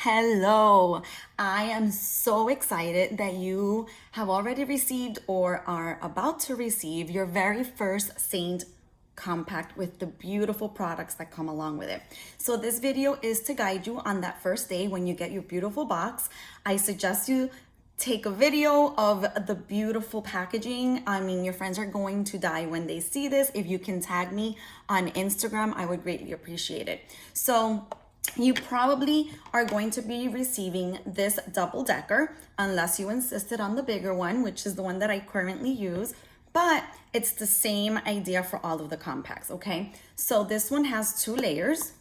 Hello, I am so excited that you have already received or are about to receive your very first SEINT compact with the beautiful products that come along with it. So this video is to guide you on that first day when you get your beautiful box. I suggest you take a video of the beautiful packaging. I mean, your friends are going to die when they see this. If you can tag me on Instagram, I would greatly appreciate it. So you probably are going to be receiving this double decker unless you insisted on the bigger one, which is the one that I currently use, but it's the same idea for all of the compacts, okay? So this one has 2 layers.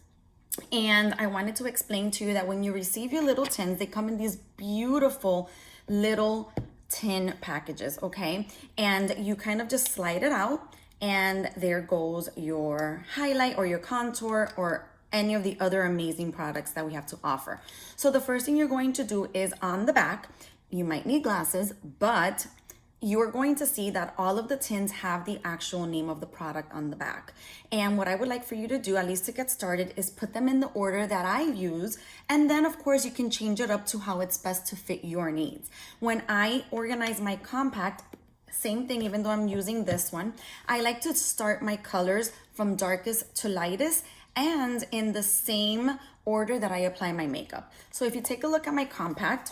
And I wanted to explain to you that when you receive your little tins, they come in these beautiful little tin packages, okay? And you kind of just slide it out and there goes your highlight or your contour or any of the other amazing products that we have to offer. So the first thing you're going to do is on the back, you might need glasses, but you're going to see that all of the tins have the actual name of the product on the back. And what I would like for you to do, at least to get started, is put them in the order that I use. And then of course you can change it up to how it's best to fit your needs. When I organize my compact, same thing, even though I'm using this one, I like to start my colors from darkest to lightest and in the same order that I apply my makeup. So if you take a look at my compact,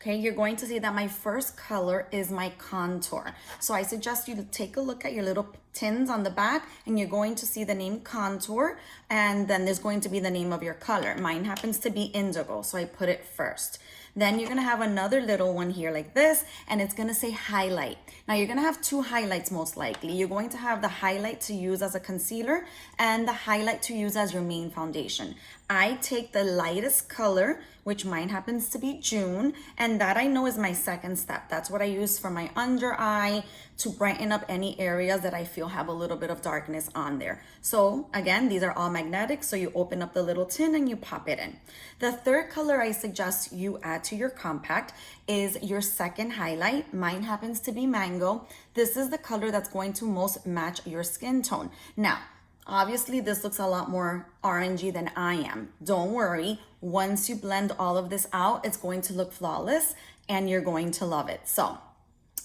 okay, you're going to see that my first color is my contour. So I suggest you to take a look at your little tins on the back and you're going to see the name contour and then there's going to be the name of your color. Mine happens to be indigo, so I put it first. Then you're gonna have another little one here like this, and it's gonna say highlight. Now you're gonna have 2 highlights most likely. You're going to have the highlight to use as a concealer and the highlight to use as your main foundation. I take the lightest color, which mine happens to be June, and that I know is my second step. That's what I use for my under eye to brighten up any areas that I feel have a little bit of darkness on there. So again, these are all magnetic, so you open up the little tin and you pop it in. The third color I suggest you add to your compact is your second highlight. Mine happens to be mango. This is the color that's going to most match your skin tone. Now, obviously this looks a lot more orangey than I am. Don't worry, once you blend all of this out, it's going to look flawless and you're going to love it. So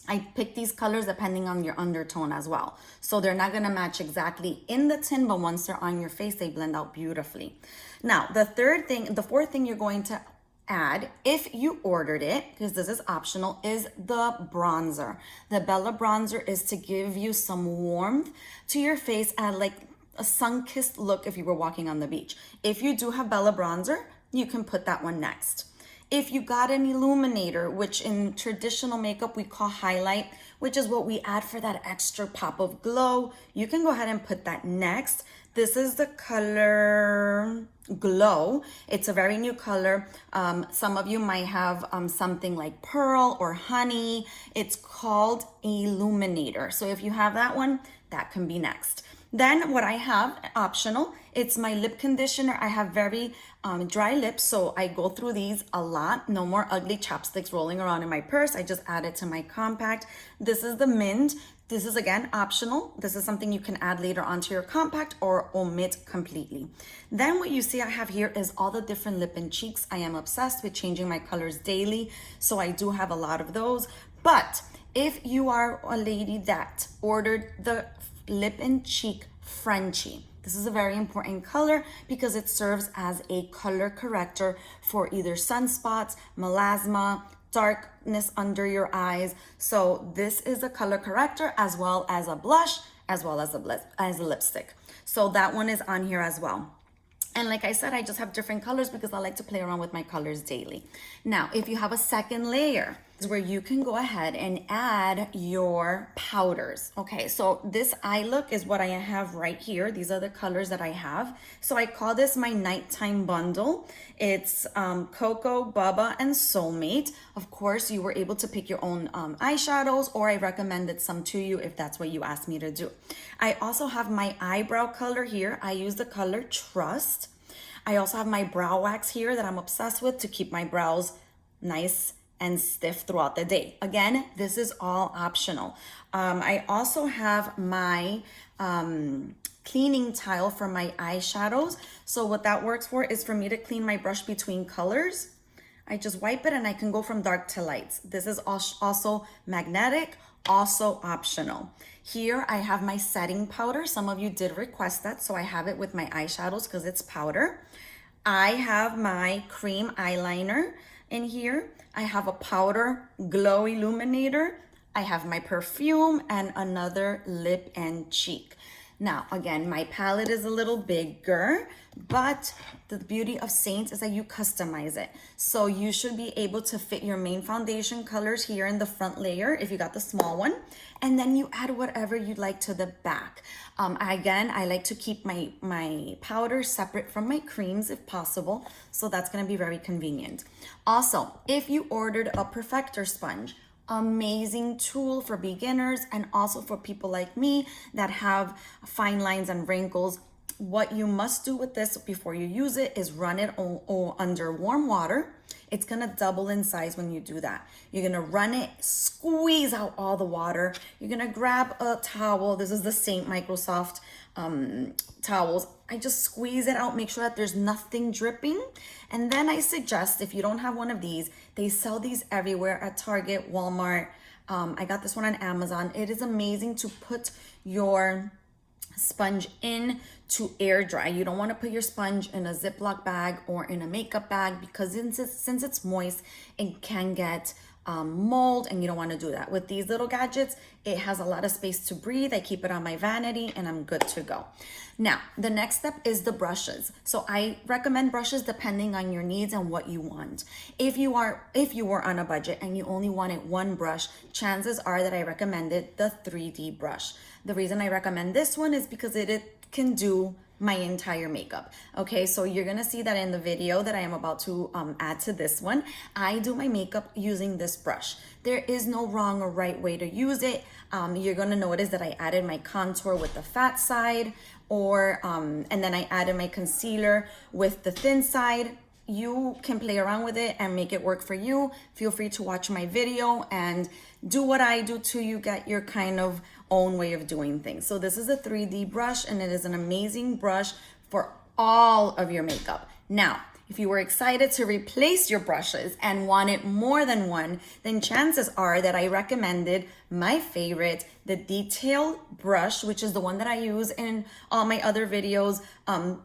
I pick these colors depending on your undertone as well. So they're not gonna match exactly in the tin, but once they're on your face, they blend out beautifully. Now, the fourth thing you're going to add, if you ordered it, because this is optional, is the bronzer. The Bella bronzer is to give you some warmth to your face and like a sun-kissed look if you were walking on the beach. If you do have Bella bronzer, you can put that one next. If you got an illuminator, which in traditional makeup we call highlight, which is what we add for that extra pop of glow, you can go ahead and put that next. This is the color Glow. It's a very new color. Some of you might have something like Pearl or Honey. It's called Illuminator. So if you have that one, that can be next. Then what I have, optional, it's my lip conditioner. I have very dry lips, so I go through these a lot. No more ugly chapsticks rolling around in my purse. I just add it to my compact. This is the Mint. This is again optional. This is something you can add later onto your compact or omit completely. Then what you see I have here is all the different lip and cheeks. I am obsessed with changing my colors daily, so I do have a lot of those. But if you are a lady that ordered the lip and cheek Frenchie, this is a very important color because it serves as a color corrector for either sunspots, melasma, darkness under your eyes. So this is a color corrector as well as a blush, as well as a lipstick. So that one is on here as well. And like I said, I just have different colors because I like to play around with my colors daily. Now, if you have a second layer, is where you can go ahead and add your powders. Okay, so this eye look is what I have right here. These are the colors that I have. So I call this my nighttime bundle. It's Cocoa, Bubba, and Soulmate. Of course, you were able to pick your own eyeshadows, or I recommended some to you if that's what you asked me to do. I also have my eyebrow color here. I use the color Trust. I also have my brow wax here that I'm obsessed with to keep my brows nice and stiff throughout the day. Again, this is all optional. I also have my cleaning tile for my eyeshadows. So what that works for is for me to clean my brush between colors. I just wipe it and I can go from dark to lights. This is also magnetic, also optional. Here I have my setting powder. Some of you did request that, so I have it with my eyeshadows because it's powder. I have my cream eyeliner in here. I have a powder glow illuminator. I have my perfume and another lip and cheek. Now, again, my palette is a little bigger, but the beauty of SEINT is that you customize it. So you should be able to fit your main foundation colors here in the front layer if you got the small one, and then you add whatever you'd like to the back. Again, I like to keep my powder separate from my creams if possible, so that's gonna be very convenient. Also, if you ordered a perfector sponge, amazing tool for beginners and also for people like me that have fine lines and wrinkles. What you must do with this before you use it is run it under warm water. It's gonna double in size when you do that. You're gonna run it, squeeze out all the water. You're gonna grab a towel. This is the SEINT Microsoft towels. I just squeeze it out, make sure that there's nothing dripping. And then I suggest, if you don't have one of these, they sell these everywhere at Target, Walmart. I got this one on Amazon. It is amazing to put your sponge in to air dry. You don't want to put your sponge in a Ziploc bag or in a makeup bag because since it's moist, it can get mold, and you don't want to do that. With these little gadgets, it has a lot of space to breathe. I keep it on my vanity and I'm good to go. Now, the next step is the brushes. So I recommend brushes depending on your needs and what you want. If you were on a budget and you only wanted one brush, chances are that I recommended the 3D brush. The reason I recommend this one is because it can do my entire makeup. Okay, so you're gonna see that in the video that I am about to add to this one. I do my makeup using this brush. There is no wrong or right way to use it. You're gonna notice that I added my contour with the fat side, and then I added my concealer with the thin side. You can play around with it and make it work for you. Feel free to watch my video and do what I do till you get your kind of own way of doing things. So this is a 3D brush, and it is an amazing brush for all of your makeup. Now, if you were excited to replace your brushes and wanted more than one, then chances are that I recommended my favorite, the detail brush, which is the one that I use in all my other videos.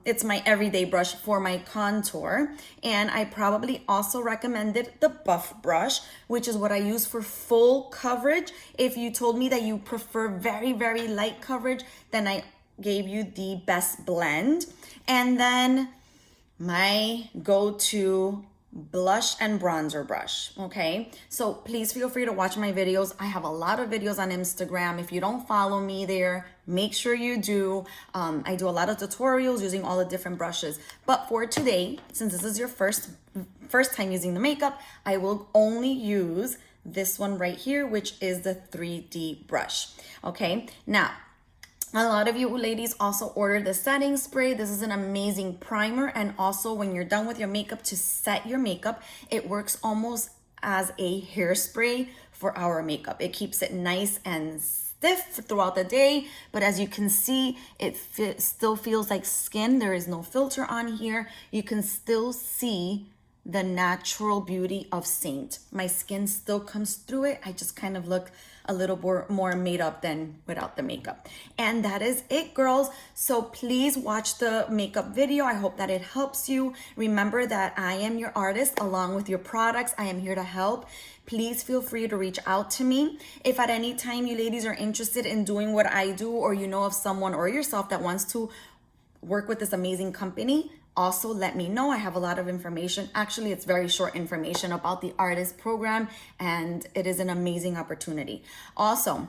It's my everyday brush for my contour. And I probably also recommended the buff brush, which is what I use for full coverage. If you told me that you prefer very, very light coverage, then I gave you the best blend. And then my go-to blush and bronzer brush. Okay, so please feel free to watch my videos. I have a lot of videos on Instagram. If you don't follow me there, make sure you do. I do a lot of tutorials using all the different brushes, but for today, since this is your first time using the makeup, I will only use this one right here, which is the 3D brush. Okay, now a lot of you ladies also ordered the setting spray. This is an amazing primer, and also when you're done with your makeup, to set your makeup, it works almost as a hairspray for our makeup. It keeps it nice and stiff throughout the day, but as you can see, it still feels like skin. There is no filter on here. You can still see the natural beauty of SEINT. My skin still comes through it. I just kind of look a little more made up than without the makeup. And that is it, girls. So please watch the makeup video. I hope that it helps you. Remember that I am your artist along with your products. I am here to help. Please feel free to reach out to me. If at any time you ladies are interested in doing what I do, or you know of someone or yourself that wants to work with this amazing company, also let me know. I have a lot of information. Actually, it's very short information about the artist program, and it is an amazing opportunity. Also,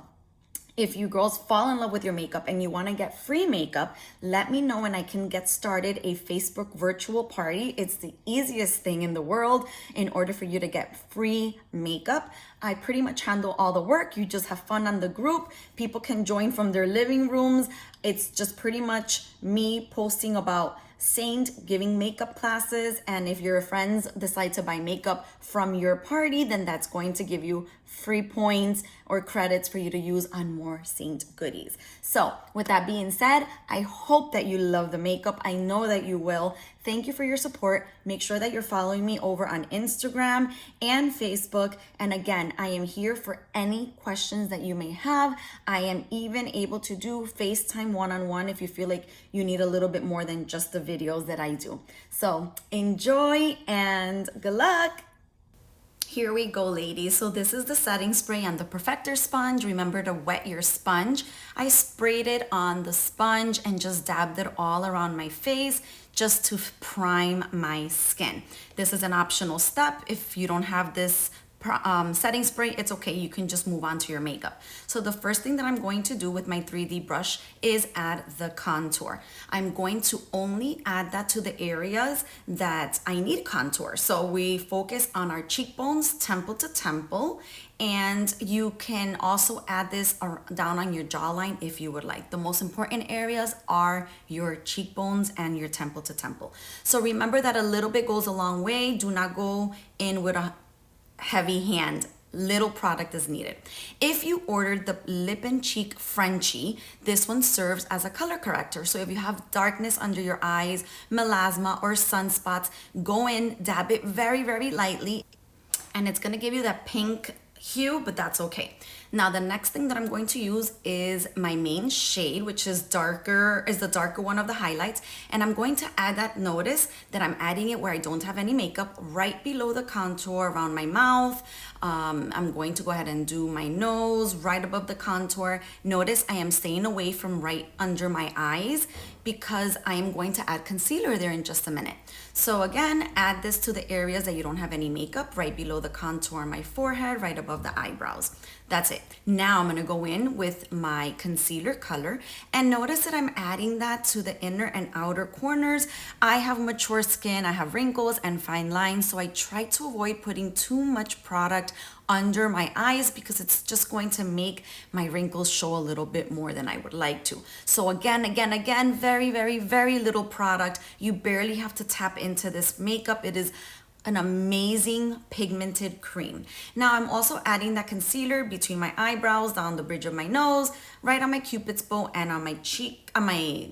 if you girls fall in love with your makeup and you want to get free makeup, let me know and I can get started a Facebook virtual party. It's the easiest thing in the world in order for you to get free makeup. I pretty much handle all the work. You just have fun on the group. People can join from their living rooms. It's just pretty much me posting about SEINT, giving makeup classes, and if your friends decide to buy makeup from your party, then that's going to give you free points or credits for you to use on more Saint goodies. So with that being said, I hope that you love the makeup. I know that you will. Thank you for your support. Make sure that you're following me over on Instagram and Facebook. And again, I am here for any questions that you may have. I am even able to do FaceTime one-on-one if you feel like you need a little bit more than just the videos that I do. So enjoy and good luck. Here we go, ladies. So this is the setting spray and the perfector sponge. Remember to wet your sponge. I sprayed it on the sponge and just dabbed it all around my face just to prime my skin. This is an optional step. If you don't have this setting spray, it's okay. You can just move on to your makeup. So the first thing that I'm going to do with my 3D brush is add the contour. I'm going to only add that to the areas that I need contour. So we focus on our cheekbones, temple to temple, and you can also add this down on your jawline if you would like. The most important areas are your cheekbones and your temple to temple. So remember that a little bit goes a long way. Do not go in with a heavy hand. Little product is needed. If you ordered the lip and cheek Frenchie, this one serves as a color corrector. So if you have darkness under your eyes, melasma or sunspots, go in, dab it very, very lightly, and it's gonna give you that pink hue, but that's okay. Now the next thing that I'm going to use is my main shade, which is the darker one of the highlights, and I'm going to add that. Notice that I'm adding it where I don't have any makeup, right below the contour around my mouth. I'm going to go ahead and do my nose right above the contour. Notice I am staying away from right under my eyes because I am going to add concealer there in just a minute. So again, add this to the areas that you don't have any makeup, right below the contour on my forehead, right above the eyebrows. That's it. Now I'm gonna go in with my concealer color, and notice that I'm adding that to the inner and outer corners. I have mature skin, I have wrinkles and fine lines, so I try to avoid putting too much product under my eyes because it's just going to make my wrinkles show a little bit more than I would like to. So again, very, very, very little product. You barely have to tap into this makeup. It is an amazing pigmented cream. Now I'm also adding that concealer between my eyebrows, down the bridge of my nose, right on my cupid's bow, and on my cheek, on my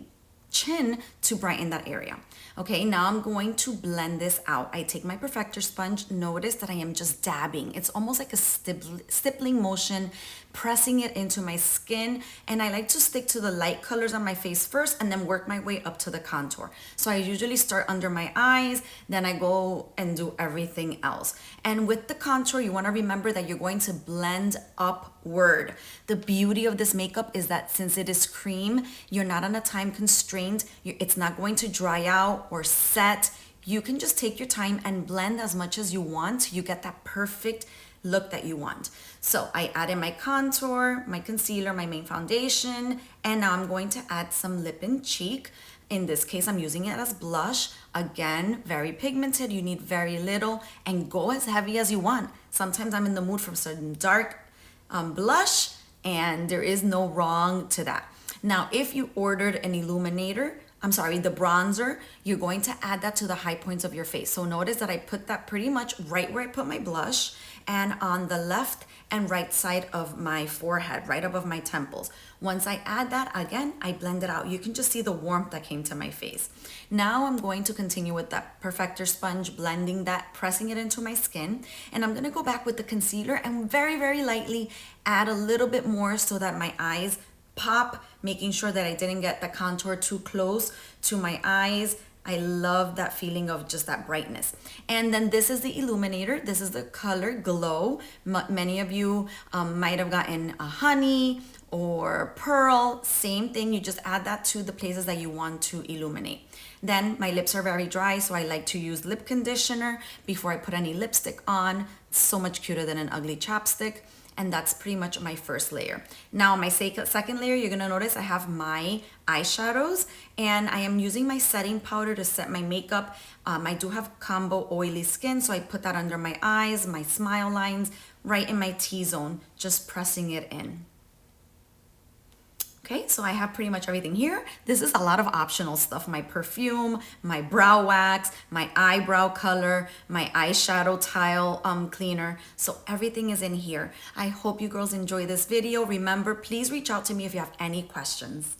chin to brighten that area. Okay, now I'm going to blend this out. I take my perfector sponge. Notice that I am just dabbing. It's almost like a stippling motion, pressing it into my skin. And I like to stick to the light colors on my face first and then work my way up to the contour. So I usually start under my eyes, then I go and do everything else. And with the contour, you wanna remember that you're going to blend upward. The beauty of this makeup is that since it is cream, you're not on a time constraint. It's not going to dry out or set. You can just take your time and blend as much as you want. You get that perfect look that you want. So I added my contour, my concealer, my main foundation, and now I'm going to add some lip and cheek. In this case, I'm using it as blush. Again, very pigmented. You need very little, and go as heavy as you want. Sometimes I'm in the mood for some dark blush, and there is no wrong to that. Now, if you ordered an illuminator, the bronzer, you're going to add that to the high points of your face. So notice that I put that pretty much right where I put my blush and on the left and right side of my forehead, right above my temples. Once I add that, again, I blend it out. You can just see the warmth that came to my face. Now I'm going to continue with that perfector sponge, blending that, pressing it into my skin. And I'm gonna go back with the concealer and very, very lightly add a little bit more so that my eyes pop, making sure that I didn't get the contour too close to my eyes. I love that feeling of just that brightness. And then this is the illuminator. This is the color Glow. Many of you might have gotten a honey or pearl. Same thing, you just add that to the places that you want to illuminate. Then my lips are very dry, so I like to use lip conditioner before I put any lipstick on. It's so much cuter than an ugly chapstick. And that's pretty much my first layer. Now my second layer, you're gonna notice I have my eyeshadows, and I am using my setting powder to set my makeup. I do have combo oily skin, so I put that under my eyes, my smile lines, right in my T-zone, just pressing it in. Okay, so I have pretty much everything here. This is a lot of optional stuff. My perfume, my brow wax, my eyebrow color, my eyeshadow tile cleaner. So everything is in here. I hope you girls enjoy this video. Remember, please reach out to me if you have any questions.